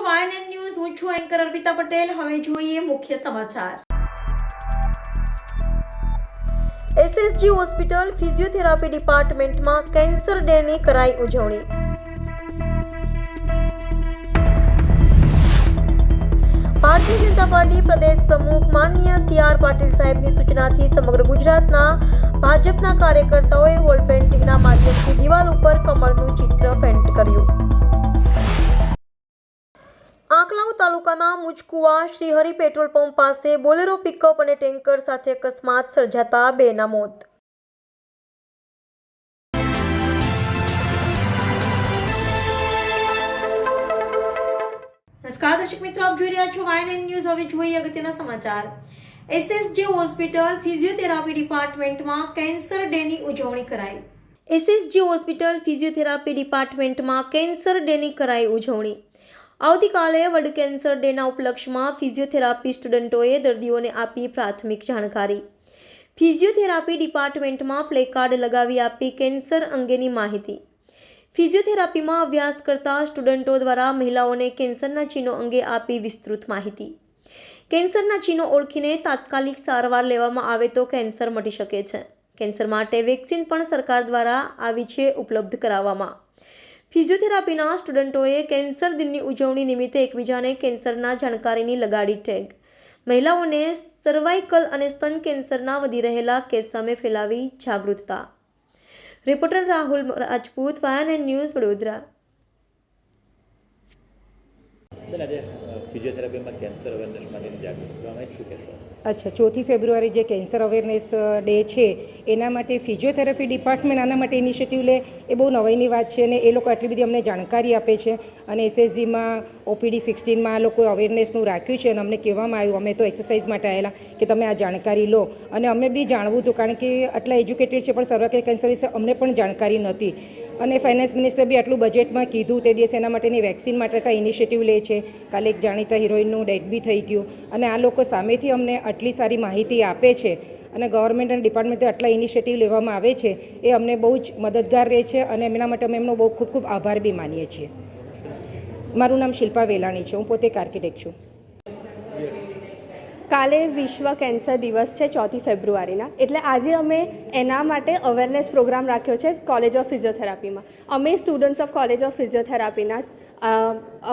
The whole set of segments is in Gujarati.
YNN ન્યૂઝ હું છું એન્કર અર્પિતા પટેલ। હવે જોઈએ મુખ્ય સમાચાર। એસએસજી હોસ્પિટલ ફિઝિયોથેરાપી ડિપાર્ટમેન્ટમાં કેન્સર ડેની કરાઈ ઉજવણી। ભારતીય જનતા પાર્ટી પ્રદેશ પ્રમુખ માનનીય CR પાટીલ સાહેબની સૂચનાથી સમગ્ર ગુજરાતના ભાજપના કાર્યકર્તાઓએ વોલ પેઇન્ટિંગના માધ્યમથી દિવાલ ઉપર કમળનું ચિત્ર પેઇન્ટ કર્યું। આંકલાવ તાલુકાના મુજકુવા શ્રીહરિ પેટ્રોલ પંપ પાસે બોલેરો પિકઅપ અને ટેન્કર સાથે અકસ્માત સર્જાતા 2ના મોત। નમસ્કાર દર્શક મિત્રો, આપ જોઈ રહ્યા છો YNN ન્યૂઝ। હવે જોઈએ અગત્યના સમાચાર। એસએસજી હોસ્પિટલ ફિઝિયોથેરાપી ડિપાર્ટમેન્ટમાં કેન્સર ડેની ઉજવણી કરાઈ। એસએસજી હોસ્પિટલ ફિઝિયોથેરાપી ડિપાર્ટમેન્ટમાં કેન્સર ડેની કરાઈ ઉજવણી। આવતીકાલે વર્લ્ડ કેન્સર ડેના ઉપલક્ષમાં ફિઝિયોથેરાપી સ્ટુડન્ટોએ દર્દીઓને આપી પ્રાથમિક જાણકારી। ફિઝિયોથેરાપી ડિપાર્ટમેન્ટમાં પ્લેકાર્ડ લગાવી આપી કેન્સર અંગેની માહિતી। ફિઝિયોથેરાપીમાં અભ્યાસ કરતા સ્ટુડન્ટો દ્વારા મહિલાઓને કેન્સરના ચિહ્નો અંગે આપી વિસ્તૃત માહિતી। કેન્સરના ચિહ્નો ઓળખીને તાત્કાલિક સારવાર લેવામાં આવે તો કેન્સર મટી શકે છે। કેન્સર માટે વેક્સિન પણ સરકાર દ્વારા આવી છે ઉપલબ્ધ કરાવવામાં। ફિઝિયોથેરાપીના સ્ટુડન્ટોએ કેન્સર દિનની ઉજવણી નિમિત્તે એકબીજાને કેન્સરના જાણકારીની લગાડી ટેગ। મહિલાઓને સર્વાઇકલ અને સ્તન કેન્સરના વધી રહેલા કેસ સામે ફેલાવી જાગૃતતા। Reporter Rahul Rajput, YNN news, Vadodara. ફિઝિયોથેરાપીમાં કેન્સર અવેરનેસ માટેની જાગૃતિ શું કહેશો? અચ્છા, 4 ફેબ્રુઆરી જે કેન્સર અવેરનેસ ડે છે એના માટે ફિઝિયોથેરાપી ડિપાર્ટમેન્ટ આના માટે ઇનિશિયેટિવ લે એ બહુ નવાઈની વાત છે અને એ લોકો આટલી બધી અમને જાણકારી આપે છે અને એસએસજીમાં OPD 16માં આ લોકો અવેરનેસનું રાખ્યું છે અને અમને કહેવામાં આવ્યું, અમે તો એક્સરસાઇઝ માટે આવેલા કે તમે આ જાણકારી લો અને અમે બી જાણવું હતું કારણ કે આટલા એજ્યુકેટેડ છે પણ સર્વાઇકલ કેન્સર વિશે અમને પણ જાણકારી નહોતી અને ફાઇનાન્સ મિનિસ્ટર બી આટલું બજેટમાં કીધું તે દિવસે એના માટેની વેક્સિન માટે ઇનિશિયેટિવ લે છે। કાલે એક જાણીતા હિરોઈનનું ડેથ બી થઈ ગયું અને આ લોકો સામેથી અમને આટલી સારી માહિતી આપે છે અને ગવર્મેન્ટ અને ડિપાર્ટમેન્ટે આટલા ઇનિશિયેટિવ લેવામાં આવે છે એ અમને બહુ જ મદદગાર રહે છે અને એમના માટે અમે એમનો બહુ ખૂબ ખૂબ આભાર બી માનીએ છીએ। મારું નામ શિલ્પા વેલાણી છે, હું પોતે એક આર્કિટેક્ટ છું। કાલે વિશ્વ કેન્સર દિવસ છે 4 ફેબ્રુઆરીના, એટલે આજે અમે એના માટે અવેરનેસ પ્રોગ્રામ રાખ્યો છે કોલેજ ઓફ ફિઝિયોથેરાપીમાં। અમે સ્ટુડન્ટ્સ ઓફ કોલેજ ઓફ ફિઝિયોથેરાપીના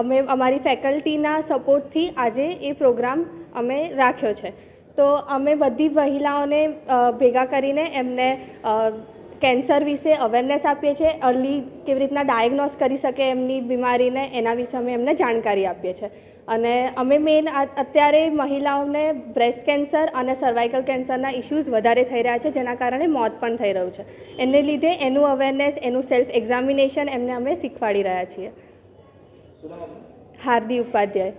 અમે અમારી ફેકલ્ટીના સપોર્ટથી આજે એ પ્રોગ્રામ અમે રાખ્યો છે। તો અમે બધી મહિલાઓને ભેગા કરીને એમને કેન્સર વિશે અવેરનેસ આપીએ છીએ, અર્લી કેવી રીતના ડાયગ્નોસ કરી શકે એમની બીમારીને એના વિશે અમે એમને જાણકારી આપીએ છીએ। અને અમે મેઇન અત્યારે મહિલાઓને બ્રેસ્ટ કેન્સર અને સર્વાઇકલ કેન્સરના ઇશ્યુઝ વધારે થઈ રહ્યા છે જેના કારણે મોત પણ થઈ રહ્યું છે। એને લીધે એનું અવેરનેસ, એનું સેલ્ફ એક્ઝામિનેશન એમને અમે શીખવાડી રહ્યા છીએ। હાર્દી ઉપાધ્યાય।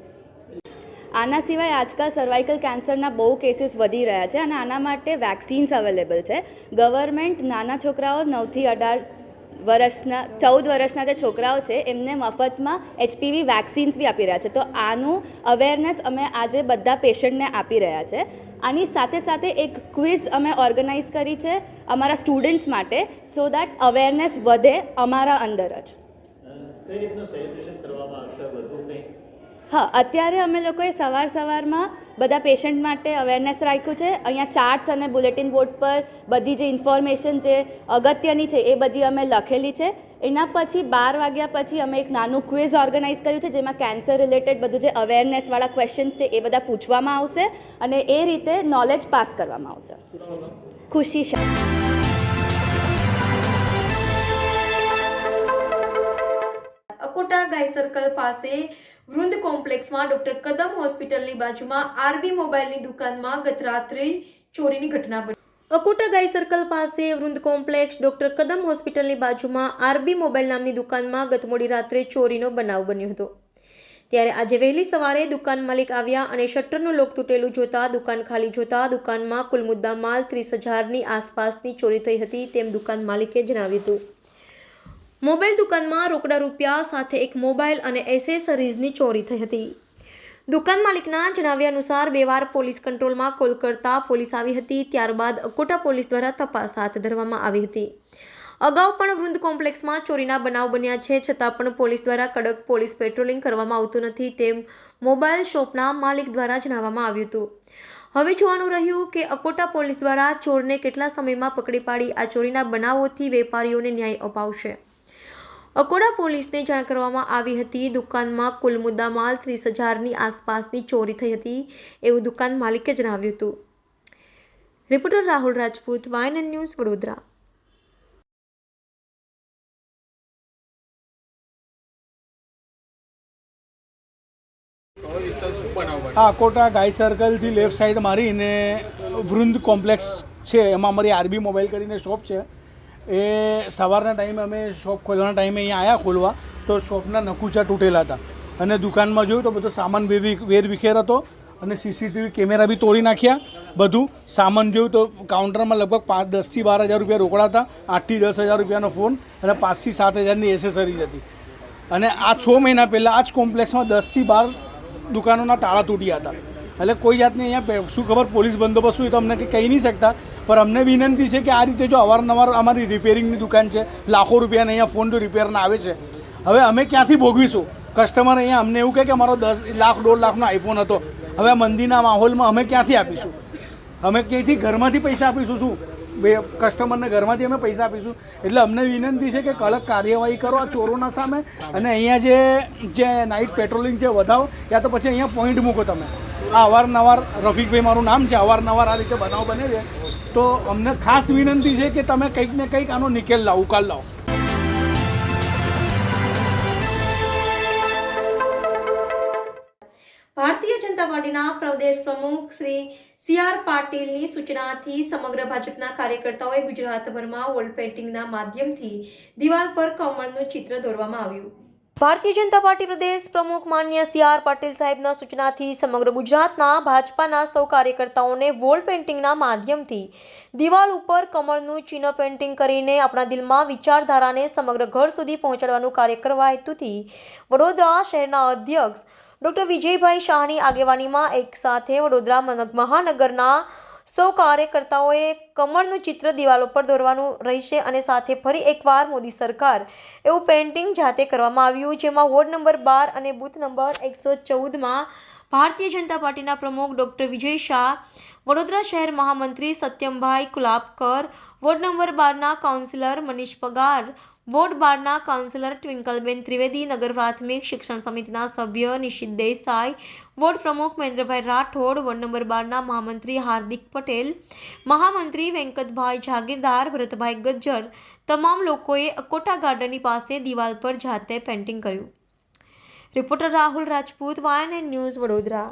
આના સિવાય આજકાલ સર્વાઇકલ કેન્સરના બહુ કેસીસ વધી રહ્યા છે અને આના માટે વેક્સિન્સ અવેલેબલ છે। ગવર્મેન્ટ નાના છોકરાઓ 9 થી 14 વર્ષના જે છોકરાઓ છે એમને મફતમાં HPV વેક્સિન્સ બી આપી રહ્યા છે। તો આનું અવેરનેસ અમે આજે બધા પેશન્ટને આપી રહ્યા છે। આની સાથે સાથે એક ક્વિઝ અમે ઓર્ગેનાઇઝ કરી છે અમારા સ્ટુડન્ટ્સ માટે, સો દેટ અવેરનેસ વધે અમારા અંદર જ। કઈ રીતનું સેલિબ્રેશન કરવામાં આવશે? વધુ કંઈ? હા, અત્યારે અમે લોકોએ સવારમાં બધા પેશન્ટ માટે અવેરનેસ રાખ્યું છે। અહીંયા ચાર્ટ્સ અને બુલેટિન બોર્ડ પર બધી જે ઇન્ફોર્મેશન જે અગત્યની છે એ બધી અમે લખેલી છે। એના પછી 12 વાગ્યા પછી અમે એક નાનું ક્વિઝ ઓર્ગેનાઇઝ કર્યું છે જેમાં કેન્સર રિલેટેડ બધું જે અવેરનેસવાળા ક્વેશ્ચન્સ છે એ બધા પૂછવામાં આવશે અને એ રીતે નોલેજ પાસ કરવામાં આવશે। ખુશી શાહ। અકોટા ગાય સર્કલ પાસે વૃંદ કોમ્પ્લેક્સમાં ડોક્ટર કદમ હોસ્પિટલની બાજુમાં આરબી મોબાઈલની દુકાનમાં ગત રાત્રે ચોરીની ઘટના બની। અકોટા ગાય સર્કલ પાસે વૃંદ કોમ્પ્લેક્સ ડોક્ટર કદમ હોસ્પિટલની બાજુમાં આરબી મોબાઈલ નામની દુકાનમાં ગત મોડી રાત્રે ચોરીનો બનાવ બન્યો હતો। ત્યારે આજે વહેલી સવારે દુકાન માલિક આવ્યા અને શટરનું લોક તૂટેલું જોતા દુકાન ખાલી જોતા દુકાનમાં કુલ મુદ્દામાલ 30,000ની આસપાસની ચોરી થઈ હતી તેમ દુકાન માલિકે જણાવ્યું હતું। મોબાઈલ દુકાનમાં રોકડા રૂપિયા સાથે એક મોબાઈલ અને એસેસરીઝની ચોરી થઈ હતી। દુકાન માલિકના જણાવ્યા અનુસાર 2 વાર પોલીસ કંટ્રોલમાં કોલ કરતા પોલીસ આવી હતી। ત્યારબાદ અકોટા પોલીસ દ્વારા તપાસ હાથ ધરવામાં આવી હતી। અગાઉ પણ વૃંદ કોમ્પ્લેક્સમાં ચોરીના બનાવ બન્યા છે, છતાં પણ પોલીસ દ્વારા કડક પોલીસ પેટ્રોલિંગ કરવામાં આવતું નથી તેમ મોબાઈલ શોપના માલિક દ્વારા જણાવવામાં આવ્યું હતું. હવે જોવાનું રહ્યું કે અકોટા પોલીસ દ્વારા ચોરને કેટલા સમયમાં પકડી પાડી આ ચોરીના બનાવોથી વેપારીઓને ન્યાય અપાવશે. અકોટા પોલીસને જાણ કરવામાં આવી હતી. દુકાનમાં કુલ મુદ્દામાલ 30,000ની આસપાસની ચોરી થઈ હતી એવું દુકાન માલિકે જણાવ્યું હતું. Reporter Rahul Rajput, YNN news, Vadodara. હા, અકોટા ગાય સર્કલથી લેફ્ટ સાઈડ મારીને વૃંદ કોમ્પ્લેક્સ છે, એમાં અમારી આરબી મોબાઈલ કરીને શોપ છે. એ સવારના ટાઈમે અમે શોપ ખોલવાના ટાઈમે અહીંયા આવ્યા ખોલવા, તો શોપના નકુચા તૂટેલા હતા અને દુકાનમાં જોયું તો બધો સામાન વેરવિખેર હતો અને સીસીટીવી કેમેરા બી તોડી નાખ્યા. બધું સામાન જોયું તો કાઉન્ટરમાં લગભગ 10,000 થી 12,000 રૂપિયા રોકડા હતા, 8,000 થી 10,000 રૂપિયાનો ફોન અને 5,000 થી 7,000ની એસેસરીઝ હતી. અને આ 6 મહિના પહેલાં આ જ કોમ્પ્લેક્સમાં 10 થી 12 દુકાનોના તાળા તૂટ્યા હતા. એટલે કોઈ જાતની અહીંયા શું ખબર પોલીસ બંદોબસ્ત હોય તો અમને કંઈ કહી નહીં શકતા, પણ અમને વિનંતી છે કે આ રીતે જો અવારનવાર અમારી રિપેરિંગની દુકાન છે, લાખો રૂપિયાના અહીંયા ફોન તો રિપેરના આવે છે. હવે અમે ક્યાંથી ભોગવીશું? કસ્ટમર અહીંયા અમને એવું કહે કે અમારો 10 લાખ 1.5 લાખનો આઈફોન હતો. હવે મંદીના માહોલમાં અમે ક્યાંથી આપીશું? અમે ક્યાંયથી ઘરમાંથી પૈસા આપીશું? શું કસ્ટમરને ઘરમાંથી અમે પૈસા આપીશું? એટલે અમને વિનંતી છે કે કડક કાર્યવાહી કરો આ ચોરોના સામે, અને અહીંયા જે નાઇટ પેટ્રોલિંગ છે વધાવો, યા તો પછી અહીંયા પોઈન્ટ મૂકો તમે. આ અવારનવાર, રફીકભાઈ મારું નામ છે, અવારનવાર આ રીતે બનાવ બને છે, તો અમને ખાસ વિનંતી છે કે તમે કંઈક ને કંઈક આનો નિકેલ લાવો, ઉકાલ લાવો. ભારતીય જનતા પાર્ટીના પ્રદેશ પ્રમુખ શ્રી CR પાટીલની સૂચનાથી સમગ્ર ભાજપના કાર્યકર્તાઓએ ગુજરાતભરમાં વોલ પેઇન્ટિંગના માધ્યમથી દિવાલ પર કમળનું ચિત્ર દોરવામાં આવ્યું. ભારતીય જનતા પાર્ટી પ્રદેશ પ્રમુખ માન્ય CR પાટીલ સાહેબના સૂચનાથી સમગ્ર ગુજરાતના ભાજપાના સૌ કાર્યકર્તાઓને વોલ પેઇન્ટિંગના માધ્યમથી દિવાલ ઉપર કમળનું ચિહ્ન પેઇન્ટિંગ કરીને આપણા દિલમાં વિચારધારાને સમગ્ર ઘર સુધી પહોંચાડવાનું કાર્ય કરવા હેતુથી વડોદરા શહેરના અધ્યક્ષ ડૉક્ટર વિજયભાઈ શાહની આગેવાનીમાં એક સાથે વડોદરા મહાનગરના સૌ કાર્યકર્તાઓએ કમળનું ચિત્ર દિવાલો પર દોરવાનું રહેશે અને સાથે ફરી એકવાર મોદી સરકાર એવું પેઇન્ટિંગ જાતે કરવામાં આવ્યું, જેમાં વોર્ડ નંબર 12 અને બૂથ નંબર 114માં ભારતીય જનતા પાર્ટીના પ્રમુખ ડૉક્ટર વિજય શાહ, વડોદરા શહેર મહામંત્રી સત્યમભાઈ કુલાપકર, વોર્ડ નંબર 12ના કાઉન્સિલર મનીષ પગાર, વોર્ડ 12ના કાઉન્સિલર ટ્વિંકલબેન ત્રિવેદી, નગર પ્રાથમિક શિક્ષણ સમિતિના સભ્ય નિશિત દેસાઈ, વોર્ડ પ્રમુખ મહેન્દ્રભાઈ રાઠોડ, વોર્ડ નંબર 12ના મહામંત્રી હાર્દિક પટેલ, મહામંત્રી વેંકટભાઈ જાગીરદાર, ભરતભાઈ ગજ્જર, તમામ લોકોએ અકોટા ગાર્ડનની પાસે દિવાલ પર જાતે પેઇન્ટિંગ કર્યું. Reporter Rahul Rajput, YNN news, Vadodara.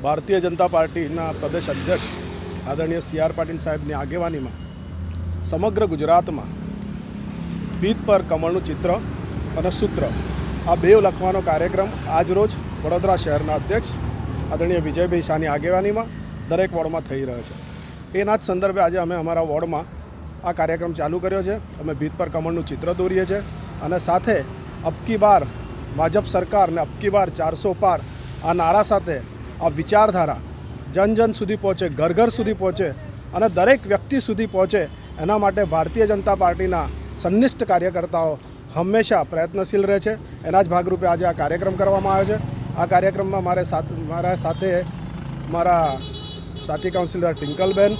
Bharatiya Janata પાર્ટીના પ્રદેશ અધ્યક્ષ આદરણીય CR પાટીલ સાહેબની આગેવાનીમાં સમગ્ર ગુજરાતમાં ભીત પર કમળનું ચિત્ર અને સૂત્ર આ બે લખવાનો કાર્યક્રમ આજરોજ વડોદરા શહેરના અધ્યક્ષ આદરણીય વિજયભાઈ શાહની આગેવાનીમાં દરેક વોર્ડમાં થઈ રહ્યો છે. એના જ સંદર્ભે આજે અમે અમારા વોર્ડમાં આ કાર્યક્રમ ચાલુ કર્યો છે. અમે ભીત પર કમળનું ચિત્ર દોરીએ છીએ અને સાથે અબકી બાર ભાજપ સરકાર ને અબકી બાર 400 પાર આ નારા સાથે આ વિચારધારા જન જન સુધી પહોંચે, ઘર ઘર સુધી પહોંચે અને દરેક વ્યક્તિ સુધી પહોંચે, એના માટે ભારતીય જનતા પાર્ટીના સંનિષ્ઠ કાર્યકર્તાઓ હંમેશા પ્રયત્નશીલ રહે છે. એના જ ભાગરૂપે આજે આ કાર્યક્રમ કરવામાં આવ્યો છે. આ કાર્યક્રમમાં મારા સાથે મારા સાથી કાઉન્સિલર ટિંકલબેન,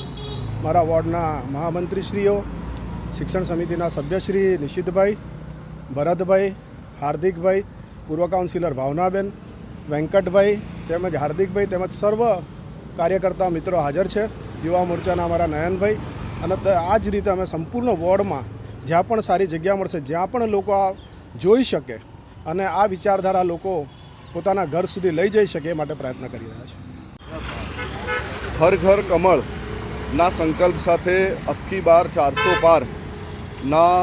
મારા વોર્ડના મહામંત્રીશ્રીઓ, શિક્ષણ સમિતિના સભ્યશ્રી નિશિતભાઈ, ભરતભાઈ, હાર્દિકભાઈ, પૂર્વ કાઉન્સિલર ભાવનાબેન, વેંકટભાઈ તેમજ હાર્દિકભાઈ તેમજ સર્વ કાર્યકર્તા મિત્રો હાજર છે. યુવા મોરચાના અમારા નયનભાઈ, અને આ જ રીતે અમે સંપૂર્ણ વોર્ડમાં જ્યાં પણ સારી જગ્યા મળશે, જ્યાં પણ લોકો આ જોઈ શકે અને આ વિચારધારા લોકો પોતાના ઘર સુધી લઈ જઈ શકે એ માટે પ્રયત્ન કરી રહ્યા છે. હર ઘર કમળના સંકલ્પ સાથે અબકી બાર 400 પારના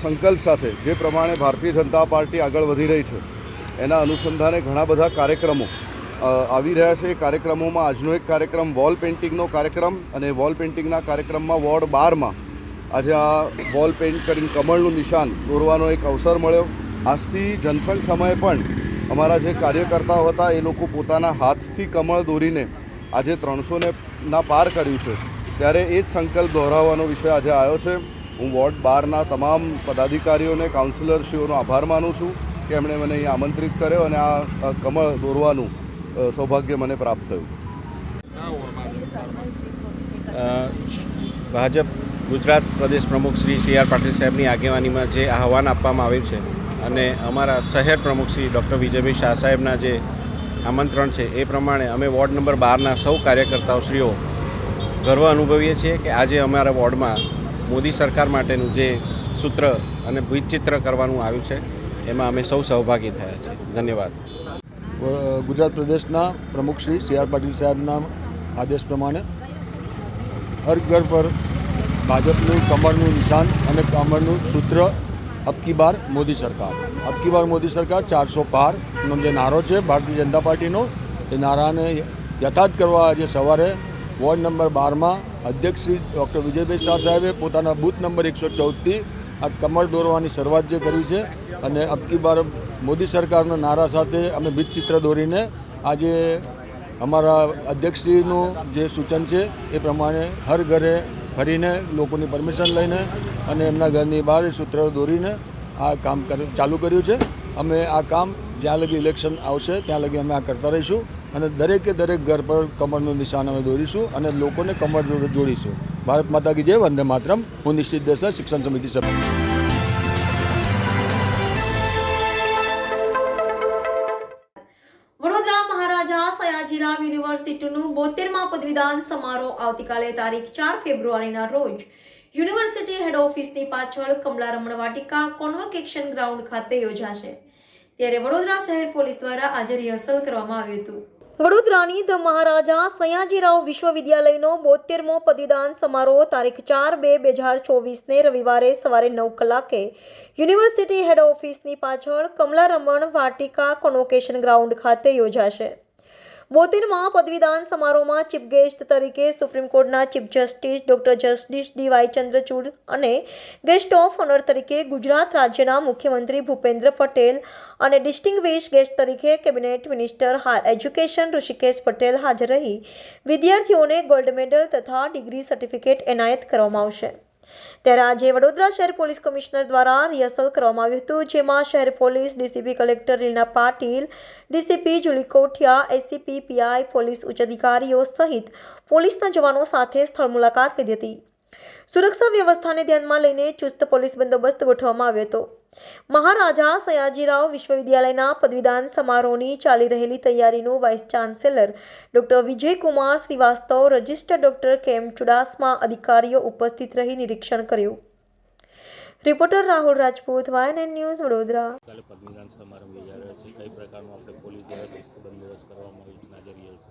સંકલ્પ સાથે જે પ્રમાણે ભારતીય જનતા પાર્ટી આગળ વધી રહી છે એના અનુસંધાને ઘણા બધા કાર્યક્રમો આવી રહ્યા છે. એ કાર્યક્રમોમાં આજનો એક કાર્યક્રમ વોલ પેઇન્ટિંગનો કાર્યક્રમ, અને વોલ પેઇન્ટિંગના કાર્યક્રમમાં વોર્ડ 12માં આજે આ વોલ પેઇન્ટ કરીને કમળનું નિશાન દોરવાનો એક અવસર મળ્યો. આજથી જનસંઘ સમયે પણ અમારા જે કાર્યકર્તાઓ હતા એ લોકો પોતાના હાથથી કમળ દોરીને આજે 300 પાર કર્યું છે. ત્યારે એ જ સંકલ્પ દોહરાવવાનો વિષય આજે આવ્યો છે. હું વોર્ડ 12ના તમામ પદાધિકારીઓને, કાઉન્સિલરશ્રીઓનો આભાર માનું છું કે એમણે મને અહીં આમંત્રિત કર્યો અને આ કમળ દોરવાનું સૌભાગ્ય મને પ્રાપ્ત થયું. ભાજપ ગુજરાત પ્રદેશ પ્રમુખ શ્રી CR પાટીલ સાહેબની આગેવાનીમાં જે આહવાન આપવામાં આવ્યું છે અને અમારા શહેર પ્રમુખ શ્રી ડૉક્ટર વિજયભાઈ શાહ સાહેબના જે આમંત્રણ છે એ પ્રમાણે અમે વોર્ડ નંબર 12ના સૌ કાર્યકર્તાઓશ્રીઓ ગર્વ અનુભવીએ છીએ કે આજે અમારા વોર્ડમાં મોદી સરકાર માટેનું જે સૂત્ર અને ભીતચિત્ર કરવાનું આવ્યું છે એમાં અમે સૌ સહભાગી થયા છીએ. ધન્યવાદ. ગુજરાત પ્રદેશના પ્રમુખ શ્રી CR પાટીલ સાહેબના આદેશ પ્રમાણે હર ઘર પર ભાજપનું કમળનું નિશાન અને કમળનું સૂત્ર અબકી બાર મોદી સરકાર. અબકી બાર મોદી સરકાર 400 પારનો જે નારો છે ભારતીય જનતા પાર્ટીનો, એ નારાને યથાર્થ કરવા આજે સવારે વોર્ડ નંબર 12માં અધ્યક્ષ શ્રી ડૉક્ટર વિજયભાઈ શાહ સાહેબે પોતાના બૂથ નંબર 114થી આ કમળ દોરવાની શરૂઆત જે કરી છે. અને અબકી બાર મોદી સરકારના નારા સાથે અમે ભીતચિત્ર દોરીને આજે અમારા અધ્યક્ષશ્રીનું જે સૂચન છે એ પ્રમાણે હર ઘરે ફરીને લોકોની પરમિશન લઈને અને એમના ઘરની બહાર સૂત્ર દોરીને આ કામ ચાલુ કર્યું છે. અમે આ કામ જ્યાં લગી ઇલેક્શન આવશે ત્યાં લગી અમે આ કરતા રહીશું અને દરેકે દરેક ઘર પર કમળનું નિશાન અમે દોરીશું અને લોકોને કમળ જોડીશું. ભારત માતા કી જય. વંદે માતરમ. હું નિશ્ચિત દેસાઈ, શિક્ષણ સમિતિ સભ્ય. વડોદરા મહારાજા સયાજીરાવ યુનિવર્સિટીનું 72મા પદવીદાન સમારોહ આવતીકાલે તારીખ 4 ફેબ્રુઆરીના રોજ યુનિવર્સિટી હેડ ઓફિસની પાછળ કમલારમણ વાટિકા કોન્વોકેશન ગ્રાઉન્ડ ખાતે યોજાશે. ત્યારે વડોદરા શહેર પોલીસ દ્વારા આજે રિહર્સલ કરવામાં આવ્યું હતું. વડોદરાની ધ મહારાજા સયાજીરાવ વિશ્વવિદ્યાલયનો 72મો પદવીદાન સમારોહ તારીખ 4/2/2024ને રવિવારે સવારે 9 કલાકે યુનિવર્સિટી હેડ ઓફિસની પાછળ કમલારમણ વાટિકા કોન્વોકેશન ગ્રાઉન્ડ ખાતે યોજાશે. 72મા પદવીદાન સમારોહમાં ચીફ ગેસ્ટ તરીકે સુપ્રીમ કોર્ટના chief justice doctor justice D.Y. Chandrachud અને ગેસ્ટ ઓફ ઓનર તરીકે ગુજરાત રાજ્યના મુખ્યમંત્રી ભૂપેન્દ્ર પટેલ અને ડિસ્ટિંગ્વિશ ગેસ્ટ તરીકે cabinet minister higher education Rishikesh Patel હાજર રહી વિદ્યાર્થીઓને ગોલ્ડ મેડલ તથા ડિગ્રી સર્ટિફિકેટ એનાયત કરવામાં આવશે. ત્યારે આજે વડોદરા શહેર પોલીસ કમિશનર દ્વારા રિહર્સલ કરવામાં આવ્યું હતું, જેમાં શહેર police DCP collector Leena Patil, DCP Julie Kothiya, ACP, PI, police ઉચ્ચ અધિકારીઓ સહિત પોલીસના જવાનો સાથે સ્થળ મુલાકાત લીધી હતી. સુરક્ષા વ્યવસ્થાને ધ્યાનમાં લઈને ચુસ્ત પોલીસ બંદોબસ્ત ગોઠવવામાં આવ્યો હતો. મહારાજા સયાજીરાવ વિશ્વવિદ્યાલયના પદવીદાન સમારોહની ચાલી રહેલી તૈયારીનું vice chancellor doctor Vijaykumar Shrivastava, registrar doctor KM Chudasama અધિકારીઓ ઉપસ્થિત રહી નિરીક્ષણ કર્યું. Reporter Rahul Rajput, YNN news, Vadodara. પદવીદાન સમારંભ યોજાયો છે. કઈ પ્રકારનો આપણે પોલીસ દ્વારા બંદોબસ્ત કરવામાં આવ્યો છે?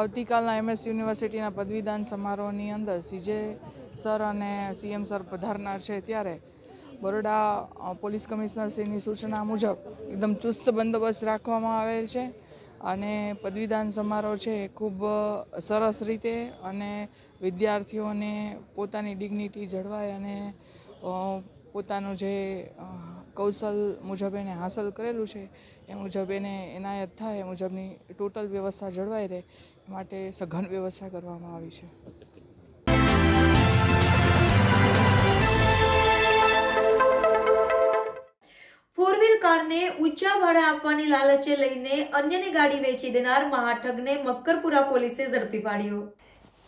આવતીકાલના MS યુનિવર્સિટીના પદવીદાન સમારોહની અંદર CJ સર અને CM સર પધારનાર છે. ત્યારે બરોડા પોલીસ કમિશનરશ્રીની સૂચના મુજબ એકદમ ચુસ્ત બંદોબસ્ત રાખવામાં આવેલ છે અને પદવીદાન સમારોહ છે ખૂબ સરસ રીતે અને વિદ્યાર્થીઓને પોતાની ડિગ્નિટી જળવાય અને પોતાનું જે કૌશલ મુજબ એને હાંસલ કરેલું છે એ મુજબ એને એનાયત થાય એ મુજબની ટોટલ વ્યવસ્થા જળવાઈ રહે એ માટે સઘન વ્યવસ્થા કરવામાં આવી છે. ફોર વ્હીલ કારને ઊંચા ભાડે આપવાની લાલચે લઈને અન્યને ગાડી વેચી દેનાર મહાઠગને મક્કરપુરા પોલીસે ઝડપી પાડ્યો.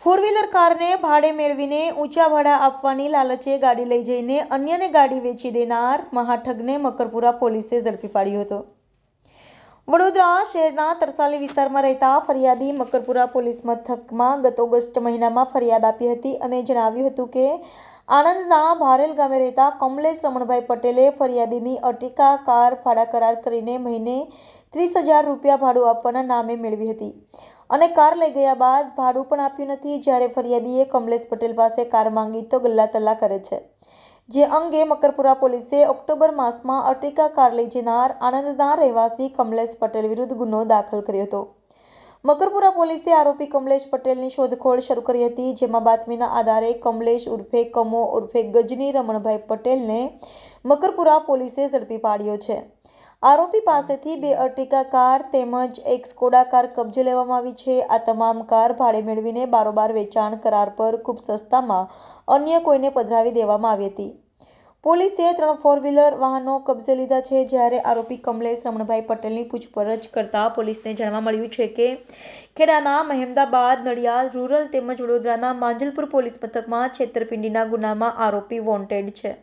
ફોર વ્હીલર કારને ભાડે મેળવીને ઊંચા ભાડા આપવાની લાલચે ગાડી લઈ જઈને અન્યને ગાડી વેચી દેનાર મહાઠગને મક્કરપુરા પોલીસે ઝડપી પાડ્યો હતો. વડોદરા શહેરના તરસાલી વિસ્તારમાં રહેતા ફરિયાદી મક્કરપુરા પોલીસ મથકમાં ગત ઓગસ્ટ મહિનામાં ફરિયાદ આપી હતી અને જણાવ્યું હતું કે આણંદના ભારેલ ગામે રહેતા કમલેશ રમણભાઈ પટેલે ફરિયાદીની અર્ટિકા કાર ભાડા કરાર કરીને મહિને 30,000 રૂપિયા ભાડું આપવાના નામે મેળવી હતી અને કાર લઈ ગયા બાદ ભાડું પણ આપ્યું નથી. જ્યારે ફરિયાદીએ કમલેશ પટેલ પાસે કાર માંગી તો ગલ્લા તલ્લા કરે છે. જે અંગે મકરપુરા પોલીસે ઓક્ટોબર માસમાં અર્ટિકા કાર લઈ જનાર આણંદના રહેવાસી કમલેશ પટેલ વિરુદ્ધ ગુનો દાખલ કર્યો હતો. મકરપુરા પોલીસે આરોપી કમલેશ પટેલની શોધખોળ શરૂ કરી હતી, જેમાં બાતમીના આધારે કમલેશ ઉર્ફે કમો ઉર્ફે ગજની રમણભાઈ પટેલને મકરપુરા પોલીસે ઝડપી પાડ્યો છે. આરોપી પાસેથી 2 અર્ટિકા કાર તેમજ 1 સ્કોડા કાર કબજે લેવામાં આવી છે. આ તમામ કાર ભાડે મેળવીને બારોબાર વેચાણ કરાર પર ખૂબ સસ્તામાં અન્ય કોઈને પધરાવી દેવામાં આવી હતી. પોલીસે 3 4-વ્હીલર વાહનો કબજે લીધા છે. જ્યારે આરોપી કમલેશ રમણભાઈ પટેલની પૂછપરછ કરતા પોલીસને જાણવા મળ્યું છે કે ખેડાના મહેમદાબાદ, નડિયાદ રૂરલ તેમજ વડોદરાના માંજલપુર પોલીસ મથકમાં છેતરપિંડીના ગુનામાં આરોપી વોન્ટેડ છે.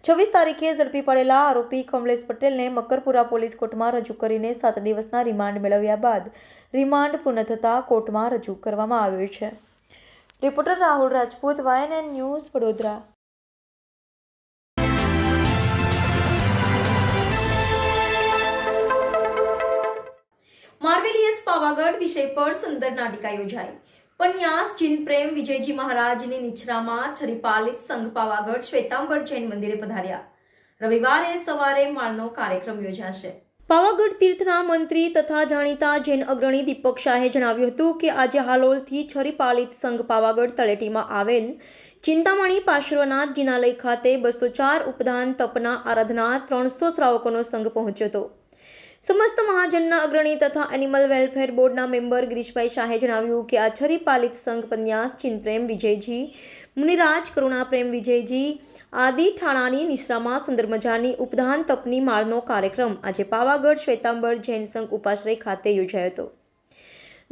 26 તારીખે ઝડપી પડેલા આરોપી કમલેશ પટેલને મકરપુરા પોલીસ કોર્ટમાં રજૂ કરીને 7 દિવસના રિમાન્ડ મેળવ્યા બાદ રિમાન્ડ પૂર્ણ થતાં કોર્ટમાં રજૂ કરવામાં આવ્યો છે. Reporter Rahul Rajput, YNN news, Vadodara. Marvellous Pavagadh વિષય પર સુંદર નાટિકા યોજાઈ. પન્યાસ જીન પ્રેમ વિજયજી મહારાજની નિછરામાં છરીપાલિત સંઘ પાવાગઢ શ્વેતાંબર જૈન મંદિરે પધાર્યા. રવિવારે સવારે માળનો કાર્યક્રમ યોજાશે. પાવાગઢ તીર્થના મંત્રી તથા જાણીતા જૈન અગ્રણી દીપક શાહે જણાવ્યું હતું કે આજે હાલોલથી છરીપાલિત સંઘ પાવાગઢ તળેટીમાં આવેલ ચિંતામણી પાર્શ્વનાથ જિનાલય ખાતે 204 ઉપદાન તપના આરાધના 300 શ્રાવકોનો સંઘ પહોંચ્યો હતો. સમસ્ત મહાજનના અગ્રણી તથા એનિમલ વેલફેર બોર્ડના મેમ્બર ગિરીશભાઈ શાહે જણાવ્યું કે આ છરીપાલિત સંઘ પન્યાસ ચિનપ્રેમ વિજયજી, મુનિરાજ કરુણાપ્રેમ વિજયજી આદિ ઠાણાની નિશ્રામાં સુંદર મજાની ઉપદાન તપની માળનો કાર્યક્રમ આજે પાવાગઢ શ્વેતાંબર જૈન સંઘ ઉપાશ્રય ખાતે યોજાયો હતો.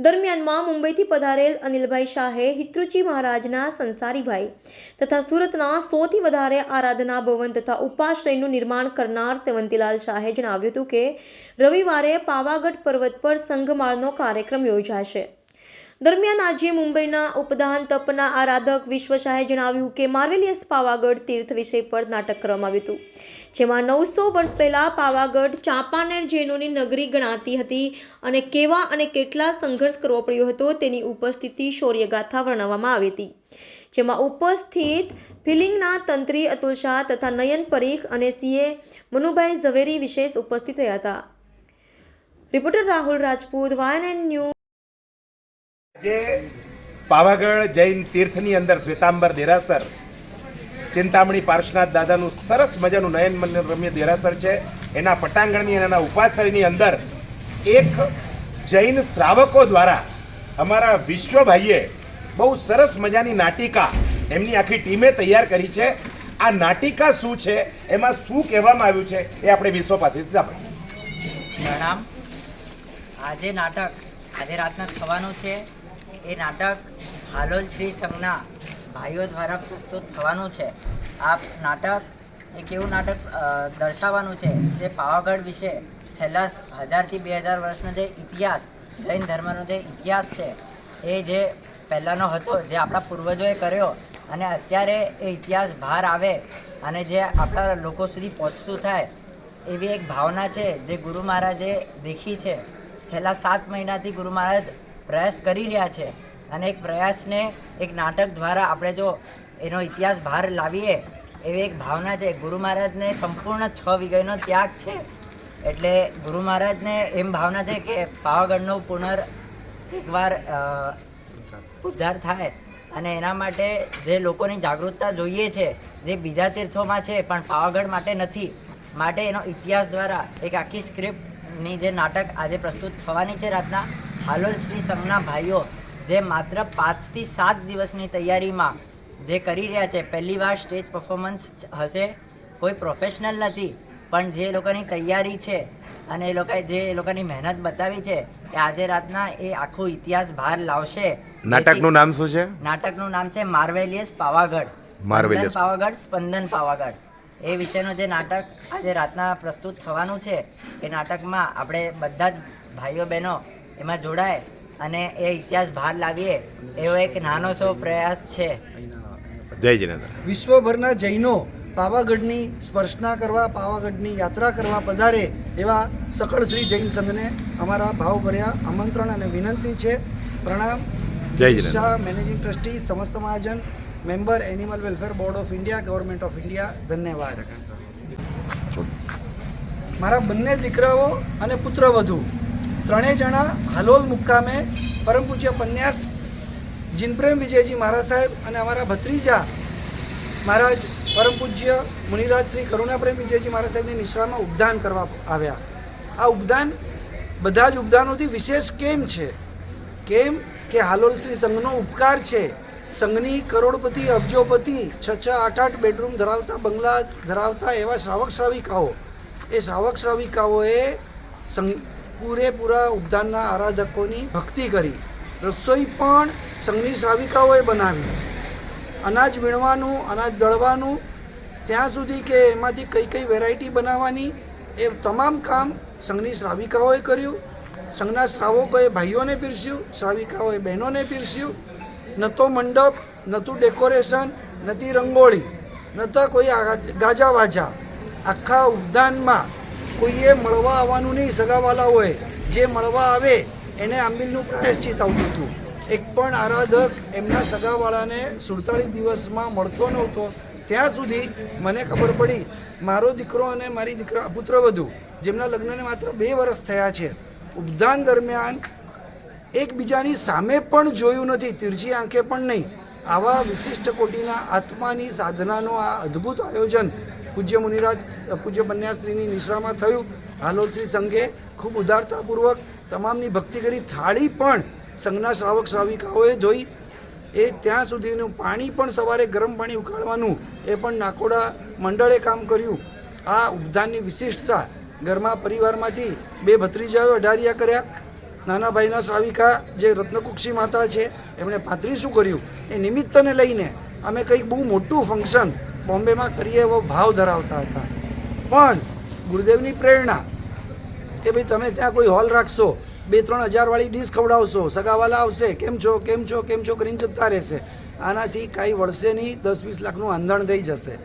દરમિયાનમાં મુંબઈથી પધારેલ અનિલભાઈ શાહે હિતરુચિ મહારાજના સંસારીભાઈ તથા સુરતના 100થી વધારે આરાધના ભવન તથા ઉપાશ્રયનું નિર્માણ કરનાર સેવંતીલાલ શાહે જણાવ્યું હતું કે રવિવારે પાવાગઢ પર્વત પર સંઘમાળનો કાર્યક્રમ યોજાશે. દરમિયાન આજે મુંબઈના ઉપદાન તપના આરાધક વિશ્વ શાહે જણાવ્યું કે માર્વેલિયસ પાવાગઢ તીર્થ વિષય પર નાટક કરવામાં આવ્યું હતું, જેમાં 900 વર્ષ પહેલાં પાવાગઢ ચાંપાનેર જૈનોની નગરી ગણાતી હતી અને કેવા અને કેટલા સંઘર્ષ કરવો પડ્યો હતો તેની ઉપસ્થિતિ શૌર્યગાથા વર્ણવવામાં આવી હતી, જેમાં ઉપસ્થિત ફિલિંગના તંત્રી અતુલ શાહ તથા નયન પરીખ અને સીએ મનુભાઈ ઝવેરી વિશેષ ઉપસ્થિત રહ્યા હતા. Reporter Rahul Rajput, YNN news. જે પાવાગઢ જૈન તીર્થની અંદર શ્વેતાંબર દેરાસર, ચિંતામણી પાર્શ્વનાથ દાદાનું સરસ મજાનું નયન રમ્ય દેરાસર છે. એના પટાંગણની અને એના ઉપાશ્રયની અંદર એક જૈન શ્રાવકો દ્વારા અમારા વિશ્વભાઈએ બહુ સરસ મજાની નાટિકા એમની આખી ટીમે તૈયાર કરી છે. આ નાટિકા શું છે, એમાં શું કહેવામાં આવ્યું છે, એ આપણે વિશ્વ પાસેથી સાંભળીએ. પ્રણામ. આજે નાટક આજે રાતના થવાનું છે. એ નાટક હાલોલ શ્રી સંઘના ભાઈઓ દ્વારા પ્રસ્તુત થવાનું છે. આ નાટક એક એવું નાટક દર્શાવવાનું છે જે પાવાગઢ વિશે છેલ્લા 1000થી 2000 વર્ષનો જે ઇતિહાસ, જૈન ધર્મનો જે ઇતિહાસ છે, એ જે પહેલાંનો હતો, જે આપણા પૂર્વજોએ કર્યો અને અત્યારે એ ઇતિહાસ બહાર આવે અને જે આપણા લોકો સુધી પહોંચતું થાય એવી એક ભાવના છે જે ગુરુ મહારાજે દેખી છે. છેલ્લા 7 મહિનાથી ગુરુ મહારાજ પ્રયાસ કરી રહ્યા છે અને એક પ્રયાસને એક નાટક દ્વારા આપણે જો એનો ઇતિહાસ બહાર લાવીએ એવી એક ભાવના છે. ગુરુ મહારાજને સંપૂર્ણ 6 વીઘાનો ત્યાગ છે, એટલે ગુરુ મહારાજને એમ ભાવના છે કે પાવાગઢનો એકવાર ઉદ્ધાર થાય અને એના માટે જે લોકોની જાગૃતતા જોઈએ છે, જે બીજા તીર્થોમાં છે પણ પાવાગઢ માટે નથી, માટે એનો ઇતિહાસ દ્વારા એક આખી સ્ક્રિપ્ટની જે નાટક આજે પ્રસ્તુત થવાની છે રાતના. હાલોલ શ્રી સંઘના ભાઈઓ જે માત્ર 5 થી 7 દિવસની તૈયારીમાં જે કરી રહ્યા છે, પહેલી વાર સ્ટેજ પરફોર્મન્સ હશે, કોઈ પ્રોફેશનલ નથી, પણ જે લોકોની તૈયારી છે અને એ લોકોની મહેનત બતાવી છે એ આજે રાતના એ આખો ઇતિહાસ બહાર લાવશે. નાટકનું નામ શું છે? નાટકનું નામ છે માર્વેલિયસ પાવાગઢ. પાવાગઢ, સ્પંદન પાવાગઢ. એ વિશેનું જે નાટક આજે રાતના પ્રસ્તુત થવાનું છે, એ નાટકમાં આપણે બધા જ ભાઈઓ બહેનો એમાં જોડાય અને એ ઇતિહાસ બહાર લાવીએ એવો એક નાનો સો પ્રયાસ છે. જય જિનેન્દ્ર. વિશ્વભરના જૈનો પાવાગઢની સ્પર્શના કરવા, પાવાગઢની યાત્રા કરવા પધારે એવા સકળ શ્રી જૈન સંઘને અમારા ભાવભર્યા આમંત્રણ અને વિનંતી છે. પ્રણામ. જય Jinendra. Shah, managing trustee, Samast Mahajan, member animal welfare board of India, government of India. ધન્યવાદ. મારા બંને દીકરાઓ અને પુત્રવધુ ત્રણેય જણા હાલોલ મુકામે પરમ પૂજ્ય પન્યાસ જીનપ્રેમ વિજયજી મહારાજ સાહેબ અને અમારા ભત્રીજા મહારાજ પરમ પૂજ્ય મુનિરાજ શ્રી કરુણાપ્રેમ વિજયજી મહારાજ સાહેબની નિશ્રામાં ઉપદાન કરવા આવ્યા. આ ઉપદાન બધા જ ઉપદાનોથી વિશેષ કેમ છે? કેમ કે હાલોલ શ્રી સંઘનો ઉપકાર છે. સંઘની કરોડપતિ અબજોપતિ 6-8 બેડરૂમ ધરાવતા બંગલા ધરાવતા એવા શ્રાવક શ્રાવિકાઓ, એ શ્રાવક શ્રાવિકાઓએ પૂરેપૂરા ઉપદાનના આરાધકોની ભક્તિ કરી. રસોઈ પણ સંઘની શ્રાવિકાઓએ બનાવી. અનાજ વીણવાનું, અનાજ દળવાનું, ત્યાં સુધી કે એમાંથી કઈ કઈ વેરાયટી બનાવવાની, એ તમામ કામ સંઘની શ્રાવિકાઓએ કર્યું. સંઘના શ્રાવકોએ ભાઈઓને પીરસ્યું, શ્રાવિકાઓએ બહેનોને પીરસ્યું. ન તો મંડપ, ન તો ડેકોરેશન, નથી રંગોળી, ન તો કોઈ ગાજા વાજા. આખા ઉદ્યાનમાં કોઈએ મળવા આવવાનું નહીં. સગાવાલાઓએ જે મળવા આવે એને આંબીલનું પ્રાયશ્ચિત આવતું હતું. એક પણ આરાધક એમના સગાવાળાને 47 દિવસમાં મળતો નહોતો. ત્યાં સુધી મને ખબર પડી, મારો દીકરો અને મારી પુત્રવધુ જેમના લગ્નને માત્ર 2 વર્ષ થયા છે, ઉપદાન દરમિયાન એકબીજાની સામે પણ જોયું નથી, તીરછી આંખે પણ નહીં. આવા વિશિષ્ટ કોટીના આત્માની સાધનાનો આ અદ્ભુત આયોજન પૂજ્ય મુનિરાજ પૂજ્ય પન્યાશ્રીની નિશ્રામાં થયું. હાલોલ શ્રી સંઘે ખૂબ ઉદારતાપૂર્વક તમામની ભક્તિ કરી. થાળી પણ સંઘના શ્રાવક શ્રાવિકાઓએ ધોઈ. એ ત્યાં સુધીનું પાણી પણ સવારે ગરમ પાણી ઉકાળવાનું એ પણ નાકોડા મંડળે કામ કર્યું. આ ઉપદાનની વિશિષ્ટતા, ઘરમાં પરિવારમાંથી 2 ભત્રીજાઓ અઢારિયા કર્યા. નાના ભાઈના શ્રાવિકા જે રત્નકુક્ષી માતા છે એમણે 35 કર્યું. એ નિમિત્તને લઈને અમે કંઈક બહુ મોટું ફંક્શન બોમ્બેમાં કરીએ એવો ભાવ ધરાવતા હતા. પણ ગુરુદેવની પ્રેરણા કે ભાઈ તમે ત્યાં કોઈ હોલ રાખશો, 2-3 હજારવાળી ડીશ ખવડાવશો, સગાવાલા આવશે, કેમ છો કેમ છો કેમ છો કરીને જતા રહેશે. આનાથી કાંઈ વળશે નહીં. 10-20 લાખનું આંધણ થઈ જશે.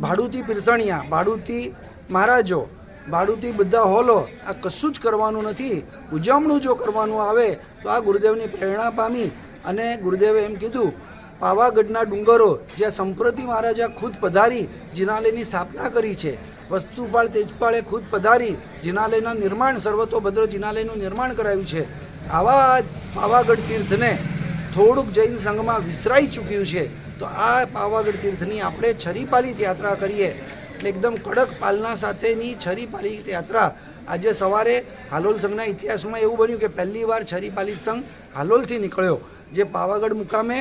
ભાડુથી પીરસણિયા, ભાડુથી મહારાજો, ભાડુથી બધા હોલો, આ કશું જ કરવાનું નથી. ઉજવણું જો કરવાનું આવે તો આ ગુરુદેવની પ્રેરણા પામી અને ગુરુદેવે એમ કીધું, પાવાગઢના ડુંગરો જ્યાં સંપ્રતિ મહારાજા ખુદ પધારી જિનાલયની સ્થાપના કરી છે, વસ્તુપાળ તેજપાળે ખુદ પધારી જિનાલયના નિર્માણ, સર્વતોભદ્ર જિનાલયનું નિર્માણ કરાવ્યું છે. આવા પાવાગઢ તીર્થને થોડુંક જૈન સંઘમાં વિસરાઈ ચૂક્યું છે. તો આ પાવાગઢ તીર્થની આપણે છરીપાલિત યાત્રા કરીએ. એટલે એકદમ કડક પાલના સાથેની છરીપાલિત યાત્રા. આજે સવારે હાલોલ સંઘના ઇતિહાસમાં એવું બન્યું કે પહેલી વાર છરીપાલિત સંઘ હાલોલથી નીકળ્યો, જે પાવાગઢ મુકામે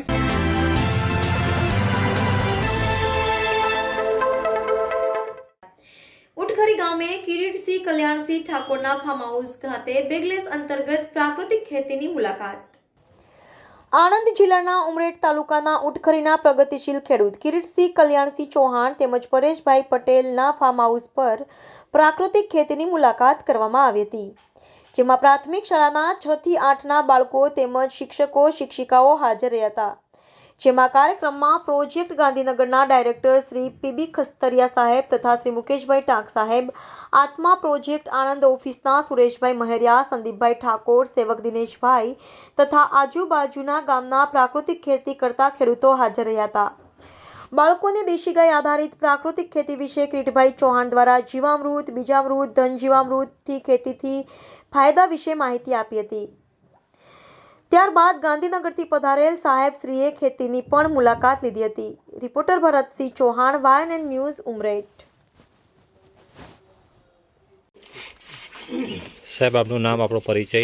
ઉટખરી ગામે કિરીટસિંહ કલ્યાણસિંહ ઠાકોરના ફાર્મ હાઉસ ખાતે બેગલેસ અંતર્ગત પ્રાકૃતિક ખેતીની મુલાકાત. આણંદ જિલ્લાના ઉમરેઠ તાલુકાના ઉટખરીના પ્રગતિશીલ ખેડૂત કિરીટસિંહ કલ્યાણસિંહ ચૌહાણ તેમજ પરેશભાઈ પટેલના ફાર્મ હાઉસ પર પ્રાકૃતિક ખેતીની મુલાકાત કરવામાં આવી હતી, જેમાં પ્રાથમિક શાળાના 6 થી 8ના બાળકો તેમજ શિક્ષકો શિક્ષિકાઓ હાજર રહ્યા હતા. જેમાં કાર્યક્રમમાં પ્રોજેક્ટ ગાંધીનગરના ડાયરેક્ટર શ્રી પીબી ખસ્તરિયા સાહેબ તથા શ્રી મુકેશભાઈ ટાંક સાહેબ, આત્મા પ્રોજેક્ટ આણંદ ઓફિસના સુરેશભાઈ મહેરિયા, સંદીપભાઈ ઠાકોર, સેવક દિનેશભાઈ તથા આજુબાજુના ગામના પ્રાકૃતિક ખેતી કરતા ખેડૂતો હાજર રહ્યા હતા. બાળકોને દેશી ગાય આધારિત પ્રાકૃતિક ખેતી વિશે કિરીટભાઈ ચૌહાણ દ્વારા જીવામૃત, બીજામૃત, ધન જીવામૃતથી ખેતીથી ફાયદા વિશે માહિતી આપી હતી. ત્યારબાદ ગાંધીનગરથી પધારેલ સાહેબશ્રીએ ખેતીની પણ મુલાકાત લીધી હતી. Reporter Bharatsinh Chauhan, YNN news, Umreth. સાહેબ, આપનું નામ, આપણો પરિચય.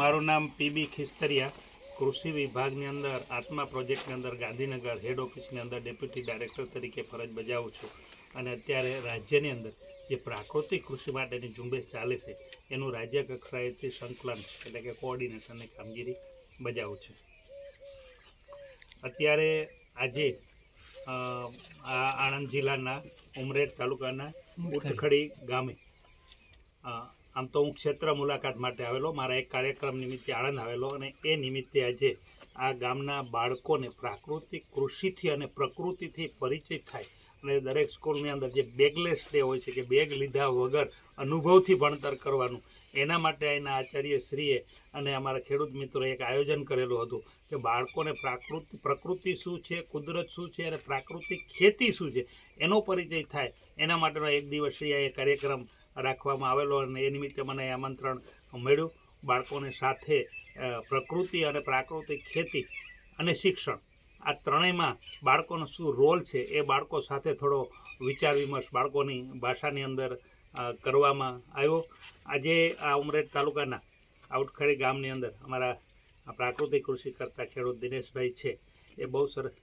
મારું નામ પીબી ખિસ્તરિયા, કૃષિ વિભાગની અંદર આત્મા પ્રોજેક્ટની અંદર ગાંધીનગર હેડ ઓફિસની અંદર ડેપ્યુટી ડાયરેક્ટર તરીકે ફરજ બજાવું છું. અને અત્યારે રાજ્યની અંદર જે પ્રાકૃતિક કૃષિ માટેની ઝુંબેશ ચાલે છે એનું રાજ્ય કક્ષાએથી સંકલન એટલે કે કોઓર્ડિનેશનની કામગીરી બજાવું છું. અત્યારે આજે આ આણંદ જિલ્લાના ઉમરેઠ તાલુકાના ઉટખડી ગામે આમ તો હું ક્ષેત્ર મુલાકાત માટે આવેલો, મારા એક કાર્યક્રમ નિમિત્તે આણંદ આવેલો, અને એ નિમિત્તે આજે આ ગામના બાળકોને પ્રાકૃતિક કૃષિથી અને પ્રકૃતિથી પરિચય થાય અને દરેક સ્કૂલની અંદર જે બેગલેસ ડે હોય છે કે બેગ લીધા વગર અનુભવથી ભણતર કરવાનું, એના માટે અહીંના આચાર્યશ્રીએ અને અમારા ખેડૂત મિત્રોએ એક આયોજન કરેલું હતું કે બાળકોને પ્રકૃતિ શું છે, કુદરત શું છે અને પ્રાકૃતિક ખેતી શું છે એનો પરિચય થાય એના માટેનો એક દિવસીય એ કાર્યક્રમ રાખવામાં આવેલો અને એ નિમિત્તે મને આમંત્રણ મળ્યું. બાળકોને સાથે પ્રકૃતિ અને પ્રાકૃતિક ખેતી અને શિક્ષણ આ ત્રણેયમાં બાળકોનો શું રોલ છે એ બાળકો સાથે થોડો વિચાર વિમર્શ બાળકોની ભાષાની અંદર કરવામાં આવ્યો. આજે આ ઉમરેઠ તાલુકાના આઉટખડી ગામની અંદર અમારા પ્રાકૃતિક કૃષિ કરતા ખેડૂત દિનેશભાઈ છે એ બહુ સરસ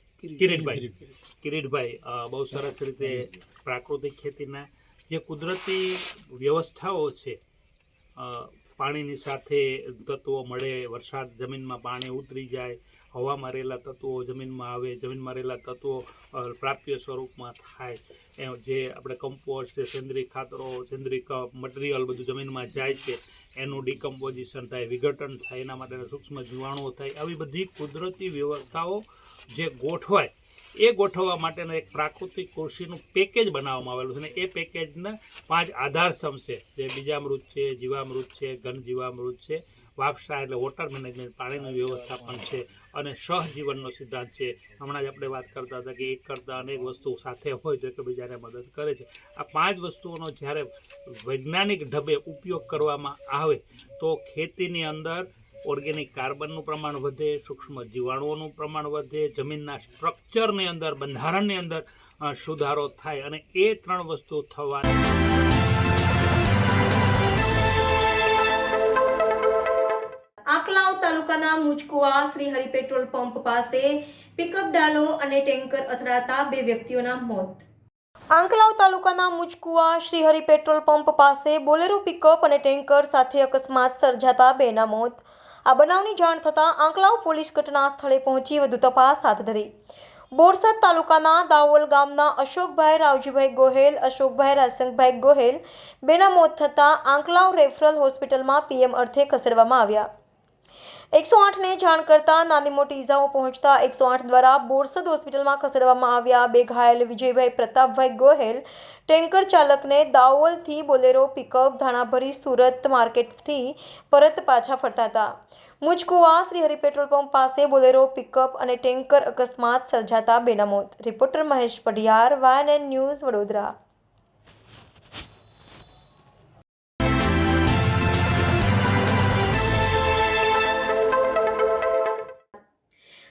કિરીટભાઈ બહુ સરસ રીતે પ્રાકૃતિક ખેતીના જે કુદરતી વ્યવસ્થાઓ છે, પાણીની સાથે તત્વો મળે, વરસાદ જમીનમાં પાણી ઉતરી જાય, હવામાં રહેલા તત્વો જમીનમાં આવે, જમીનમાં રહેલા તત્વો પ્રાપ્ય સ્વરૂપમાં થાય, જે આપણે કમ્પોસ્ટ, સેન્દ્રિય ખાતરો, સેન્દ્રિય મટીરિયલ બધું જમીનમાં જાય છે એનું ડિકમ્પોઝિશન થાય, વિઘટન થાય, એના માટેના સૂક્ષ્મ જીવાણુઓ થાય, આવી બધી કુદરતી વ્યવસ્થાઓ જે ગોઠવાય એ ગોઠવવા માટેનું એક પ્રાકૃતિક કૃષિનું પેકેજ બનાવવામાં આવેલું છે અને એ પેકેજના 5 આધારસ્તંભ છે, જે બીજામૃત છે, જીવામૃત છે, ઘન જીવામૃત છે, વાપસા એટલે વોટર મેનેજમેન્ટ પાણીનું વ્યવસ્થાપન છે અને સહજીવનનો સિદ્ધાંત છે. હમણાં જ આપણે વાત કરતા હતા કે એક કરતાં અનેક વસ્તુ સાથે હોય તો એકબીજાને મદદ કરે છે. આ 5 વસ્તુઓનો જ્યારે વૈજ્ઞાનિક ઢબે ઉપયોગ કરવામાં આવે તો ખેતીની અંદર ઓર્ગેનિક કાર્બનનું પ્રમાણ વધે, સૂક્ષ્મ જીવાણુઓનું પ્રમાણ વધે, જમીનના સ્ટ્રક્ચરની અંદર, બંધારણની અંદર સુધારો થાય અને એ 3 વસ્તુ થવાની. આંકલાવ તાલુકાના મુજકુવા શ્રી હરિ પેટ્રોલ પંપ પાસે પિકઅપ ડાલો અને ટેન્કર અથડાતા 2 વ્યક્તિઓના મોત. આંકલાવ તાલુકાના મુજકુવા શ્રી હરિ પેટ્રોલ પંપ પાસે બોલેરો પિકઅપ અને ટેન્કર સાથે અકસ્માત સર્જાતા 2ના મોત. આ બનાવની જાણ થતાં આંકલાવ પોલીસ ઘટના સ્થળે પહોંચી વધુ તપાસ હાથ ધરી. બોરસદ તાલુકાના દાવોલ ગામના અશોકભાઈ રાવજીભાઈ ગોહેલ, અશોકભાઈ રાસંગભાઈ ગોહેલ 2ના મોત થતાં આંકલાવ રેફરલ હોસ્પિટલમાં પીએમ અર્થે ખસેડવામાં આવ્યા. 108ને જાણ કરતાં નાની મોટી ઈજાઓ પહોંચતા 108 દ્વારા બોરસદ હોસ્પિટલમાં ખસેડવામાં આવ્યા. 2 ઘાયલ વિજયભાઈ પ્રતાપભાઈ ગોહેલ ટેન્કર ચાલકને દાવોલથી બોલેરો પિકઅપ ધાણાભરી સુરત માર્કેટથી પરત પાછા ફરતા હતા. મુજકુવા શ્રી હરિ પેટ્રોલ પંપ પાસે બોલેરો પિકઅપ અને ટેન્કર અકસ્માત સર્જાતા 2ના મોત. Reporter Mahesh Padhiyar, YNN news, Vadodara.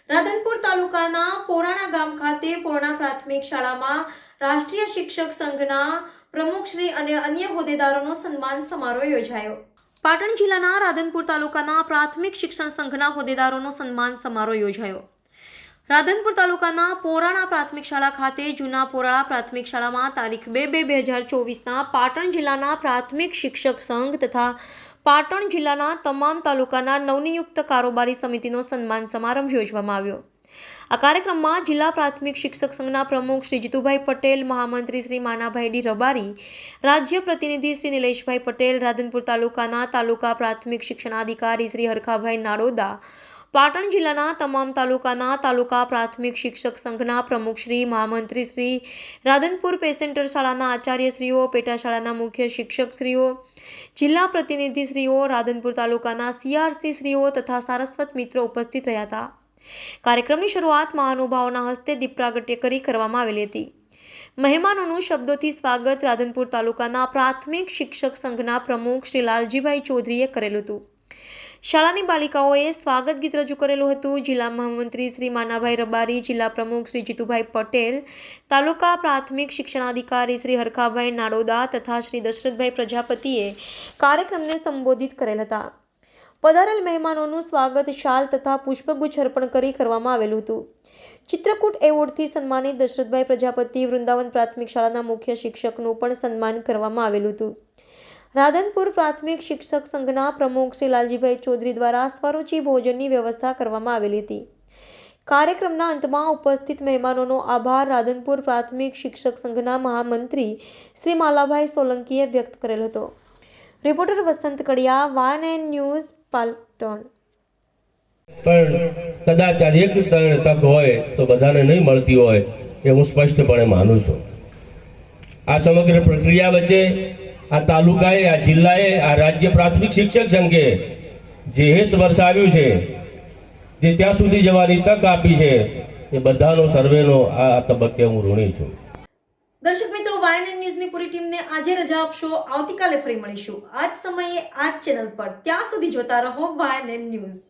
Radhanpur તાલુકાના પોરાણા ગામ ખાતે પોરાણા પ્રાથમિક શાળામાં રાષ્ટ્રીય શિક્ષક સંઘના પ્રમુખશ્રી અને અન્ય હોદ્દેદારોનો સન્માન સમારોહ યોજાયો. પાટણ જિલ્લાના રાધનપુર તાલુકાના પ્રાથમિક શિક્ષણ સંઘના હોદ્દેદારોનો સન્માન સમારોહ યોજાયો. રાધનપુર તાલુકાના પોરાણા પ્રાથમિક શાળા ખાતે જૂના પોરાણા પ્રાથમિક શાળામાં તારીખ 2/2/2024ના પાટણ જિલ્લાના પ્રાથમિક શિક્ષક સંઘ તથા પાટણ જિલ્લાના તમામ તાલુકાના નવનિયુક્ત કારોબારી સમિતિનો સન્માન સમારંભ યોજવામાં આવ્યો. આ કાર્યક્રમમાં જિલ્લા પ્રાથમિક શિક્ષક સંઘના પ્રમુખ શ્રી જીતુભાઈ પટેલ, મહામંત્રી શ્રી માનાભાઈ ડી રબારી, રાજ્ય પ્રતિનિધિ શ્રી નિલેશભાઈ પટેલ, રાધનપુર તાલુકાના તાલુકા પ્રાથમિક શિક્ષણાધિકારી શ્રી હરખાભાઈ નાડોદા, પાટણ જિલ્લાના તમામ તાલુકાના તાલુકા પ્રાથમિક શિક્ષક સંઘના પ્રમુખશ્રી, મહામંત્રીશ્રી, રાધનપુર પેસેન્ટર શાળાના આચાર્યશ્રીઓ, પેટા શાળાના મુખ્ય શિક્ષકશ્રીઓ, જિલ્લા પ્રતિનિધિશ્રીઓ, રાધનપુર તાલુકાના CRC શ્રીઓ તથા સારસ્વત મિત્રો ઉપસ્થિત રહ્યા હતા. કાર્યક્રમની શરૂઆત મહાનુભાવોના હસ્તે દીપ પ્રાગટ્ય કરી કરવામાં આવેલી હતી. મહેમાનોનું શબ્દોથી સ્વાગત રાધનપુર તાલુકાના પ્રાથમિક શિક્ષક સંઘના પ્રમુખ શ્રી લાલજીભાઈ ચૌધરીએ કરેલું હતું. શાળાની બાલિકાઓએ સ્વાગત ગીત રજૂ કરેલું હતું. જિલ્લા મહામંત્રી શ્રી માનાભાઈ રબારી, જિલ્લા પ્રમુખ શ્રી જીતુભાઈ પટેલ, તાલુકા પ્રાથમિક શિક્ષણાધિકારી શ્રી હરખાભાઈ નાડોદા તથા શ્રી દશરથભાઈ પ્રજાપતિએ કાર્યક્રમને સંબોધિત કરેલ હતા. પધારેલ મહેમાનોનું સ્વાગત શાલ તથા પુષ્પગુચ્છ અર્પણ કરી કરવામાં આવેલું હતું. ચિત્રકૂટ એવોર્ડથી સન્માનિત દશરથભાઈ પ્રજાપતિ, વૃંદાવન પ્રાથમિક શાળાના મુખ્ય શિક્ષકનું પણ સન્માન કરવામાં આવેલું હતું. રાધનપુર પ્રાથમિક શિક્ષક સંઘના પ્રમુખ શ્રી લાલજીભાઈ ચૌધરી દ્વારા સ્વરૂચિ ભોજનની વ્યવસ્થા કરવામાં આવેલી હતી. કાર્યક્રમના અંતમાં ઉપસ્થિત મહેમાનોનો આભાર રાધનપુર પ્રાથમિક શિક્ષક સંઘના મહામંત્રી શ્રી માલાભાઈ સોલંકીએ વ્યક્ત કરેલ હતો. રિપોર્ટર વસંત કડિયા, YNN ન્યૂઝ, પાટણ. પણ કદાચ આ એક તક હોય તો બધાને નહીં મળતી હોય એ હું સ્પષ્ટપણે માનું છું. આ સમગ્ર પ્રક્રિયા વચ્ચે આ તાલુકાએ, આ જિલ્લાએ, આ રાજ્ય પ્રાથમિક શિક્ષક સંઘે જે હેત વરસાવ્યું છે, જે ત્યાં સુધી જવાની તક આપી છે, એ બધાનો સર્વેનો આ તબક્કે હું ઋણી છું. દર્શક મિત્રો, વાયએનએન ન્યૂઝની પૂરી ટીમને આજે રજા આપશો. આવતીકાલે ફરી મળીશું આ જ સમયે આ જ ચેનલ પર. ત્યાં સુધી જોતા રહો વાયએનએન ન્યૂઝ.